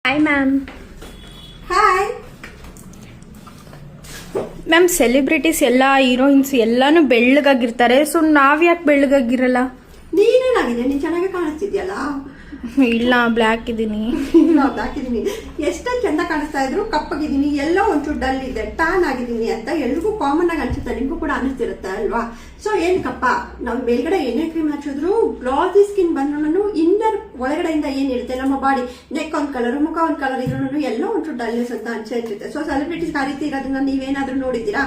Hi ma'am. Hi ma'am, celebrities ಎಲ್ಲ heroines ಎಲ್ಲಾನು ಬೆಳ್ಳಗಾಗಿರ್ತಾರೆ. So ನಾವ್ ಯಾಕೆ ಬೆಳ್ಳಗಾಗಿರಲ್ಲ? ನೀನೇನಾಗಿದೆ? ನೀನ್ ಚೆನ್ನಾಗಿ ಕಾಣಿಸ್ತಿದ್ಯಲ್ಲ. ಇಲ್ಲ, ಬ್ಲ್ಯಾಕ್ ಇದೀನಿ. ಬ್ಲಾಕ್ ಇದೀನಿ. ಎಷ್ಟೇ ಚಂದ ಕಾಣಿಸ್ತಾ ಇದ್ರು ಕಪ್ಪಗಿದ್ದೀನಿ, ಎಲ್ಲೋ ಒಂಚೂರು ಡಲ್ ಇದೆ, ಟಾನ್ ಆಗಿದ್ದೀನಿ ಅಂತ ಎಲ್ರಿಗೂ ಕಾಮನ್ ಆಗಿ ಅನ್ಸುತ್ತೆ. ನಿಮ್ಗೂ ಕೂಡ ಅನಿಸ್ತಿರುತ್ತೆ ಅಲ್ವಾ? ಸೊ ಏನಕ್ಕಪ್ಪ ನಾವು ಮೇಲ್ಗಡೆ ಏನೇ ಕ್ರೀಮ್ ಹಚ್ಚಿದ್ರು ಗ್ಲಾಸಿ ಸ್ಕಿನ್ ಬಂದ್ರು ಇನ್ನರ್ ಒಳಗಡೆಯಿಂದ ಏನಿರುತ್ತೆ ನಮ್ಮ ಬಾಡಿ, ನೆಕ್ ಒಂದ್ ಕಲರ್, ಮುಖ ಒಂದ್ ಕಲರ್ ಇದ್ರೂ ಎಲ್ಲೋ ಒಂಚೂರು ಡಲ್ನೆಸ್ ಅಂತ ಅನ್ಸಿರುತ್ತೆ. ಸೊ ಸೆಲೆಬ್ರಿಟೀಸ್ ಆ ರೀತಿ ಇರೋದನ್ನ ನೀವೇನಾದ್ರೂ ನೋಡಿದ್ದೀರಾ?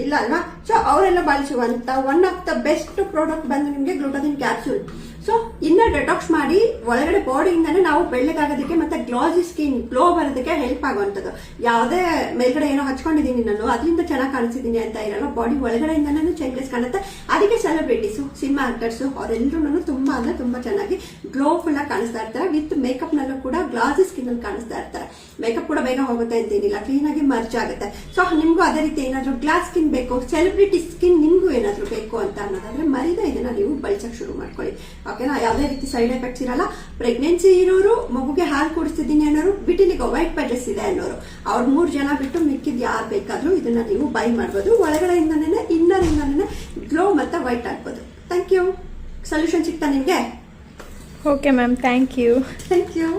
ಇಲ್ಲ ಅಲ್ವಾ? ಸೊ ಅವರೆಲ್ಲ ಬಳಸುವಂತ one of the best product ಬಂದು ನಿಮ್ಗೆ ಗ್ಲೂಟಾಥಿಯೋನ್ ಕ್ಯಾಪ್ಸೂಲ್. ಸೊ ಇನ್ನರ್ ಡೆಟಾಕ್ಸ್ ಮಾಡಿ ಒಳಗಡೆ ಬಾಡಿಯಿಂದಾನೆ ನಾವು ಬೆಳ್ಳಗಾಗೋದಕ್ಕೆ ಮತ್ತೆ ಗ್ಲಾಸಿ ಸ್ಕಿನ್ ಗ್ಲೋ ಬರೋದಕ್ಕೆ ಹೆಲ್ಪ್ ಆಗುವಂಥದ್ದು. ಯಾವುದೇ ಮೇಲ್ಗಡೆ ಏನೋ ಹಚ್ಕೊಂಡಿದ್ದೀನಿ ನಾನು ಅದರಿಂದ ಚೆನ್ನಾಗಿ ಕಾಣಿಸಿದ್ದೀನಿ ಅಂತ ಇರಲ್ಲ, ಬಾಡಿ ಒಳಗಡೆಯಿಂದಾನು ಚೇಂಜಸ್ ಕಾಣುತ್ತೆ. ಅದಕ್ಕೆ ಸೆಲೆಬ್ರಿಟೀಸು, ಸಿನಿಮಾ ಆಕ್ಟರ್ಸು ಅವರೆಲ್ಲರೂ ತುಂಬಾ ಅಂದ್ರೆ ತುಂಬಾ ಚೆನ್ನಾಗಿ ಗ್ಲೋಫುಲ್ ಆಗಿ ಕಾಣಿಸ್ತಾ ಇರ್ತಾರೆ. ವಿತ್ ಮೇಕಪ್ ನಲ್ಲೂ ಕೂಡ ಗ್ಲಾಸಿ ಸ್ಕಿನ್ ಅಲ್ಲಿ ಕಾಣಿಸ್ತಾ ಇರ್ತಾರೆ. ಮೇಕಪ್ ಕೂಡ ಬೇಗ ಹೋಗುತ್ತೆ ಅಂತೇನಿಲ್ಲ, ಕ್ಲೀನ್ ಆಗಿ ಮರ್ಜ್ ಆಗುತ್ತೆ. ಸೊ ನಿಮ್ಗೂ ಅದೇ ರೀತಿ ಏನಾದ್ರು ಗ್ಲಾಸ್ ಸ್ಕಿನ್ ಬೇಕು, ಸೆಲೆಬ್ರಿಟಿ ಸ್ಕಿನ್ ನಿಮ್ಗೂ ಏನಾದ್ರು ಬೇಕು ಅಂತ ಅನ್ನೋದಾದ್ರೆ ಮರಿದ ಇದನ್ನ ನೀವು ಬಳಸಕ್ ಶುರು ಮಾಡ್ಕೊಳ್ಳಿ. ಓಕೆನಾ? ಯಾವುದೇ ರೀತಿ ಸೈಡ್ ಎಫೆಕ್ಟ್ಸ್ ಇರಲ್ಲ. ಪ್ರೆಗ್ನೆನ್ಸಿ ಇರೋರು, ಮಗುಗೆ ಹಾಲು ಕುಡಿಸ್ತಿದ್ದೀನಿ ಅನ್ನೋರು, ಬಿಟಿನಿಗೆ ವೈಟ್ ಪ್ಯಾಟರ್ಸ್ ಇದೆ ಅನ್ನೋರು, ಅವ್ರು 3 ಜನ ಬಿಟ್ಟು ಮಿಕ್ಕಿದ್ ಯಾರು ಬೇಕಾದ್ರೂ ಇದನ್ನ ನೀವು ಬೈ ಮಾಡ್ಬೋದು. ಒಳಗಡೆಯಿಂದಾನೇ ಇನ್ನರ್ ಇಂದಾನೇ ಗ್ಲೋ ಮತ್ತೆ ವೈಟ್ ಆಗ್ಬೋದು. Thank you. ಸೊಲ್ಯೂಷನ್ ಸಿಗ್ತಾ ನಿಮ್ಗೆ? Okay ma'am, thank you. Thank you.